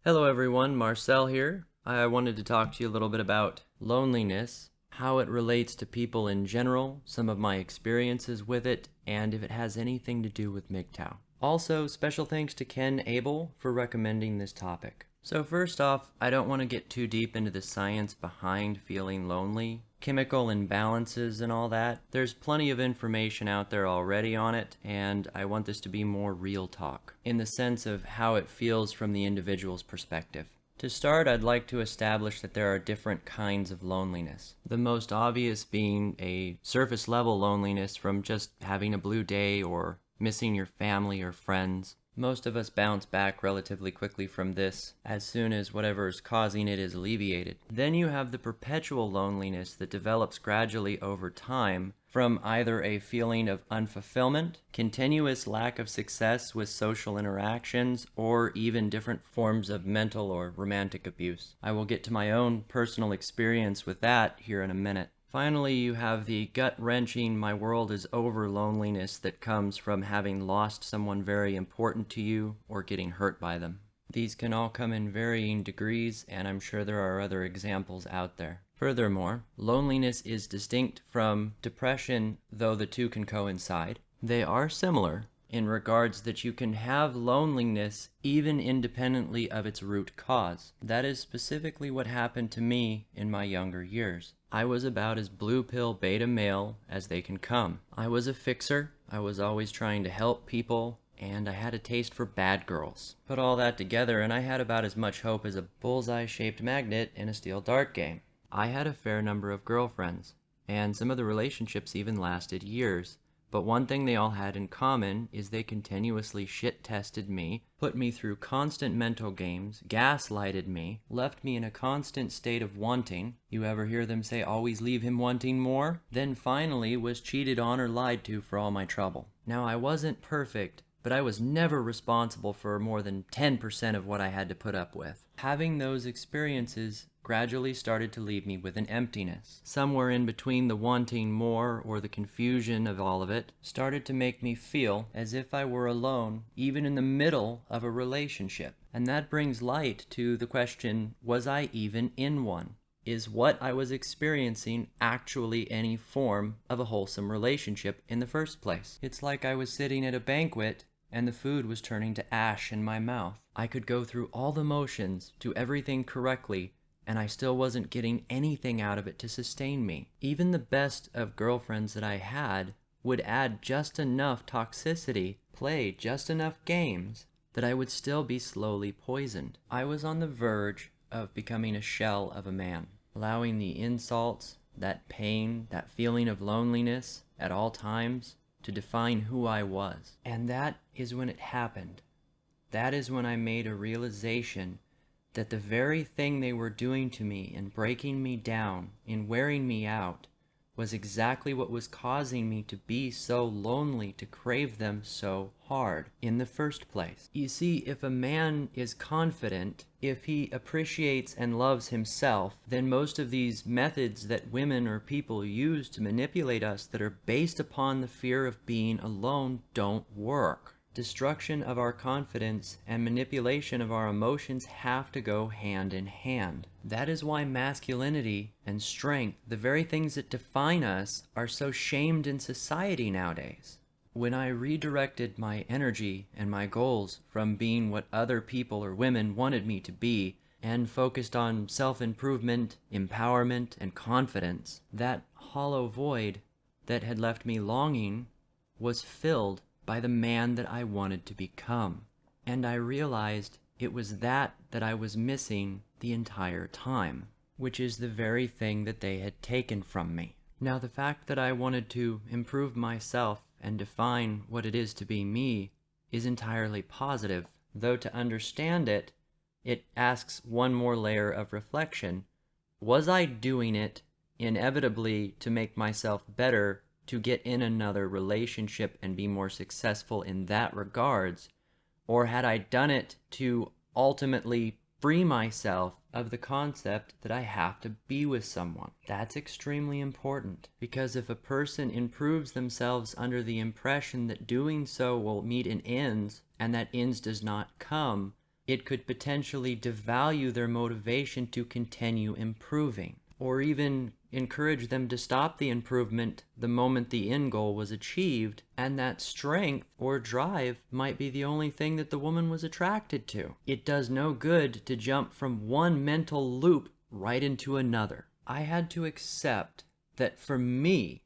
Hello everyone, Marcel here. I wanted to talk to you a little bit about loneliness, how it relates to people in general, some of my experiences with it, and if it has anything to do with MGTOW. Also, special thanks to Ken Abel for recommending this topic. So first off, I don't want to get too deep into the science behind feeling lonely, chemical imbalances and all that. There's plenty of information out there already on it, and I want this to be more real talk, in the sense of how it feels from the individual's perspective. To start, I'd like to establish that there are different kinds of loneliness. The most obvious being a surface level loneliness from just having a blue day or missing your family or friends. Most of us bounce back relatively quickly from this as soon as whatever is causing it is alleviated. Then you have the perpetual loneliness that develops gradually over time from either a feeling of unfulfillment, continuous lack of success with social interactions, or even different forms of mental or romantic abuse. I will get to my own personal experience with that here in a minute. Finally, you have the gut-wrenching my world is over loneliness that comes from having lost someone very important to you or getting hurt by them. These can all come in varying degrees, and I'm sure there are other examples out there. Furthermore, loneliness is distinct from depression, though the two can coincide. They are similar in regards that you can have loneliness even independently of its root cause. That is specifically what happened to me in my younger years. I was about as blue pill beta male as they can come. I was a fixer, I was always trying to help people, and I had a taste for bad girls. Put all that together and I had about as much hope as a bullseye-shaped magnet in a steel dart game. I had a fair number of girlfriends, and some of the relationships even lasted years. But one thing they all had in common is they continuously shit-tested me, put me through constant mental games, gaslighted me, left me in a constant state of wanting. You ever hear them say, always leave him wanting more? Then finally was cheated on or lied to for all my trouble. Now, I wasn't perfect, but I was never responsible for more than 10% of what I had to put up with. Having those experiences gradually started to leave me with an emptiness. Somewhere in between the wanting more or the confusion of all of it started to make me feel as if I were alone, even in the middle of a relationship. And that brings light to the question, was I even in one? Is what I was experiencing actually any form of a wholesome relationship in the first place? It's like I was sitting at a banquet and the food was turning to ash in my mouth. I could go through all the motions, do everything correctly, and I still wasn't getting anything out of it to sustain me. Even the best of girlfriends that I had would add just enough toxicity, play just enough games, that I would still be slowly poisoned. I was on the verge of becoming a shell of a man, allowing the insults, that pain, that feeling of loneliness at all times to define who I was. And that is when it happened. That is when I made a realization that the very thing they were doing to me in breaking me down, in wearing me out, was exactly what was causing me to be so lonely, to crave them so hard in the first place. You see, if a man is confident, if he appreciates and loves himself, then most of these methods that women or people use to manipulate us that are based upon the fear of being alone don't work. Destruction of our confidence and manipulation of our emotions have to go hand in hand. That is why masculinity and strength, the very things that define us, are so shamed in society nowadays. When I redirected my energy and my goals from being what other people or women wanted me to be, and focused on self-improvement, empowerment, and confidence, that hollow void that had left me longing was filled by the man that I wanted to become. And I realized it was that I was missing the entire time, which is the very thing that they had taken from me. Now, the fact that I wanted to improve myself and define what it is to be me is entirely positive, though to understand it, it asks one more layer of reflection. Was I doing it inevitably to make myself better, to get in another relationship and be more successful in that regards, or had I done it to ultimately free myself of the concept that I have to be with someone? That's extremely important, because if a person improves themselves under the impression that doing so will meet an ends, and that ends does not come, It could potentially devalue their motivation to continue improving, or even encourage them to stop the improvement the moment the end goal was achieved, and that strength or drive might be the only thing that the woman was attracted to. It does no good to jump from one mental loop right into another. I had to accept that for me,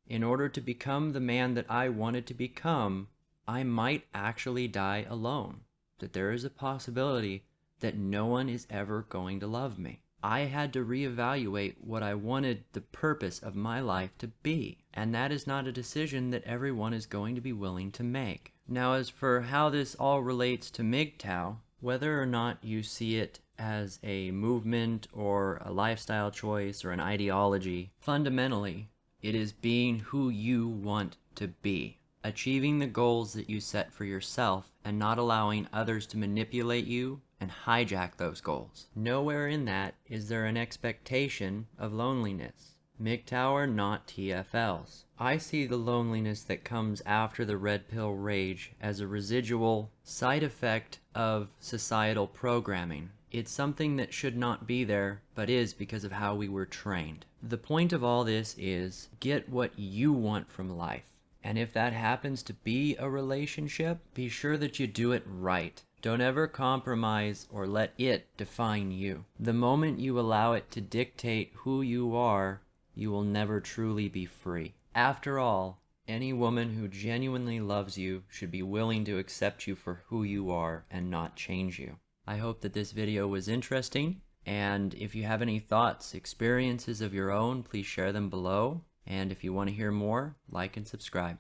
in order to become the man that I wanted to become, I might actually die alone. That there is a possibility that no one is ever going to love me. I had to reevaluate what I wanted the purpose of my life to be, and that is not a decision that everyone is going to be willing to make. Now, as for how this all relates to MGTOW, whether or not you see it as a movement or a lifestyle choice or an ideology, fundamentally, it is being who you want to be. Achieving the goals that you set for yourself and not allowing others to manipulate you and hijack those goals. Nowhere in that is there an expectation of loneliness. MGTOW are not TFLs. I see the loneliness that comes after the red pill rage as a residual side effect of societal programming. It's something that should not be there, but is because of how we were trained. The point of all this is get what you want from life. And if that happens to be a relationship, be sure that you do it right. Don't ever compromise or let it define you. The moment you allow it to dictate who you are, you will never truly be free. After all, any woman who genuinely loves you should be willing to accept you for who you are and not change you. I hope that this video was interesting, and if you have any thoughts, experiences of your own, please share them below. And if you want to hear more, like and subscribe.